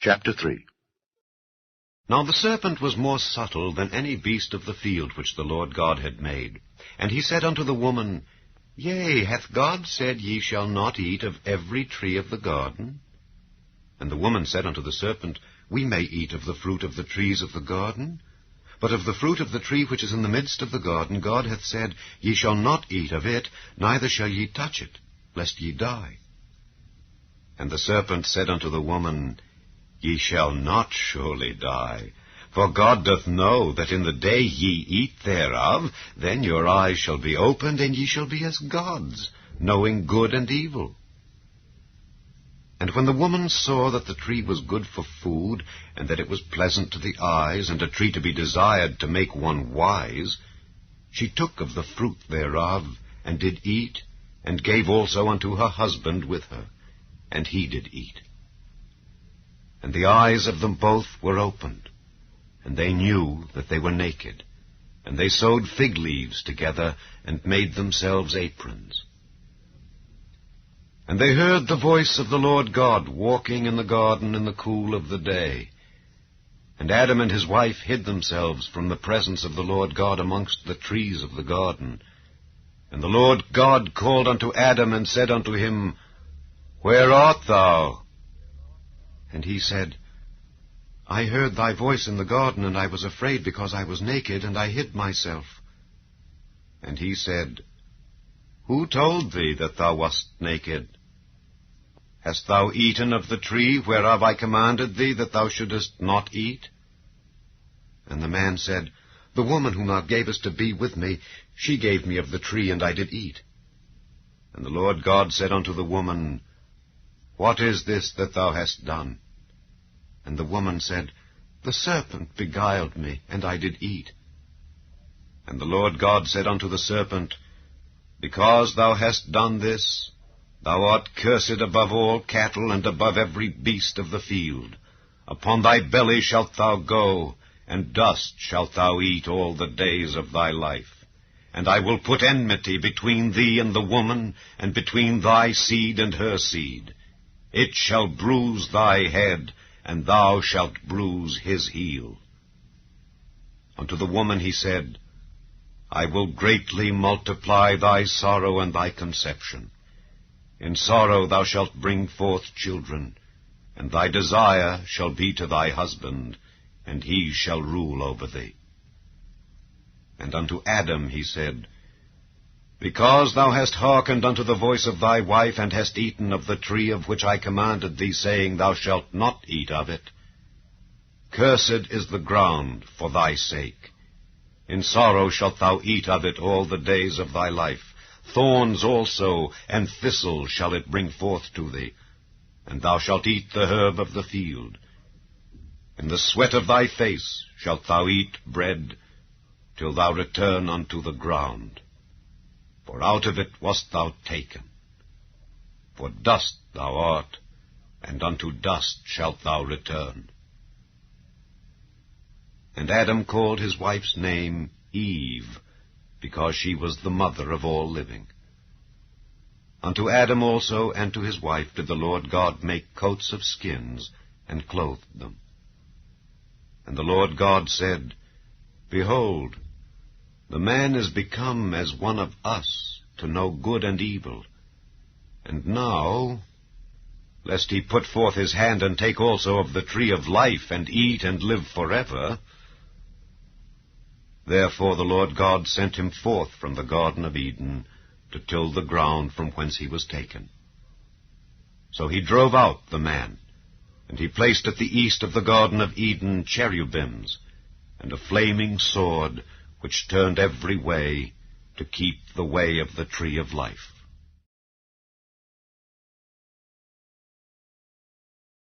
Chapter 3. Now the serpent was more subtle than any beast of the field which the Lord God had made. And he said unto the woman, Yea, hath God said, Ye shall not eat of every tree of the garden? And the woman said unto the serpent, We may eat of the fruit of the trees of the garden. But of the fruit of the tree which is in the midst of the garden, God hath said, Ye shall not eat of it, neither shall ye touch it, lest ye die. And the serpent said unto the woman, Ye shall not surely die. For God doth know that in the day ye eat thereof, then your eyes shall be opened, and ye shall be as gods, knowing good and evil. And when the woman saw that the tree was good for food, and that it was pleasant to the eyes, and a tree to be desired to make one wise, she took of the fruit thereof, and did eat, and gave also unto her husband with her, and he did eat. And the eyes of them both were opened, and they knew that they were naked. And they sewed fig leaves together, and made themselves aprons. And they heard the voice of the Lord God walking in the garden in the cool of the day. And Adam and his wife hid themselves from the presence of the Lord God amongst the trees of the garden. And the Lord God called unto Adam, and said unto him, Where art thou? And he said, I heard thy voice in the garden, and I was afraid, because I was naked, and I hid myself. And he said, Who told thee that thou wast naked? Hast thou eaten of the tree whereof I commanded thee that thou shouldest not eat? And the man said, The woman whom thou gavest to be with me, she gave me of the tree, and I did eat. And the Lord God said unto the woman, What is this that thou hast done? And the woman said, The serpent beguiled me, and I did eat. And the Lord God said unto the serpent, Because thou hast done this, thou art cursed above all cattle, and above every beast of the field. Upon thy belly shalt thou go, and dust shalt thou eat all the days of thy life. And I will put enmity between thee and the woman, and between thy seed and her seed. It shall bruise thy head, and thou shalt bruise his heel. Unto the woman he said, I will greatly multiply thy sorrow and thy conception. In sorrow thou shalt bring forth children, and thy desire shall be to thy husband, and he shall rule over thee. And unto Adam he said, Because thou hast hearkened unto the voice of thy wife, and hast eaten of the tree of which I commanded thee, saying, Thou shalt not eat of it, cursed is the ground for thy sake. In sorrow shalt thou eat of it all the days of thy life. Thorns also and thistles shall it bring forth to thee, and thou shalt eat the herb of the field. In the sweat of thy face shalt thou eat bread, till thou return unto the ground. For out of it wast thou taken. For dust thou art, and unto dust shalt thou return. And Adam called his wife's name Eve, because she was the mother of all living. Unto Adam also and to his wife did the Lord God make coats of skins, and clothed them. And the Lord God said, Behold, the man is become as one of us, to know good and evil. And now, lest he put forth his hand, and take also of the tree of life, and eat, and live forever. Therefore the Lord God sent him forth from the Garden of Eden, to till the ground from whence he was taken. So he drove out the man, and he placed at the east of the Garden of Eden cherubims, and a flaming sword, which turned every way, to keep the way of the tree of life.